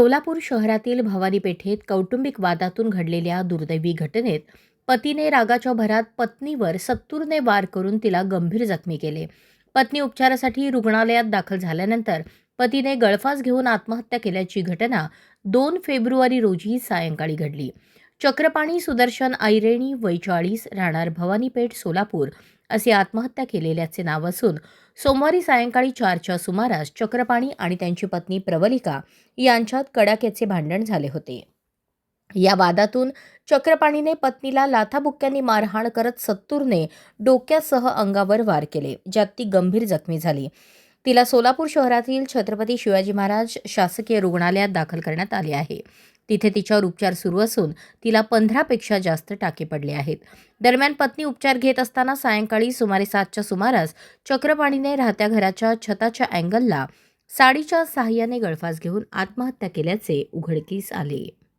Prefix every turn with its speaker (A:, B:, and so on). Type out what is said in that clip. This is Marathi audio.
A: सोलापूर शहरातील भवानी पेठेत कौटुंबिक वादातून घडलेल्या दुर्दैवी घटनेत पतीने रागाच्या भरात पत्नीवर सत्तूरने वार करून तिला गंभीर जखमी केले. पत्नी उपचारासाठी रुग्णालयात दाखल झाल्यानंतर पतीने गळफास घेऊन आत्महत्या केल्याची घटना 2 फेब्रुवारी रोजी सायंकाळी घडली. चक्रपाणी सुदर्शन ऐरेणी वय 40 राहणार भवानीपेठ सोलापूर असे आत्महत्या केलेल्याचे नाव असून सोमवारी सायंकाळी 4च्या सुमारास चक्रपाणी आणि त्यांची पत्नी प्रवलिका यांच्यात कडाक्याचे भांडण झाले होते. या वादातून चक्रपाणीने पत्नीला लाथाबुक्क्यांनी मारहाण करत सत्तूरने डोक्यासह अंगावर वार केले, ज्यात ती गंभीर जखमी झाली. तिला सोलापूर शहरातील छत्रपती शिवाजी महाराज शासकीय रुग्णालयात दाखल करण्यात आले आहे. तिथे तिच्यावर उपचार सुरू असून तिला 15 पेक्षा जास्त टाके पडले आहेत. दरम्यान पत्नी उपचार घेत असताना सायंकाळी सुमारे 7च्या सुमारास चक्रपाणीने राहत्या घराच्या छताच्या अँगलला साडीच्या सहाय्याने गळफास घेऊन आत्महत्या केल्याचे उघडकीस आले.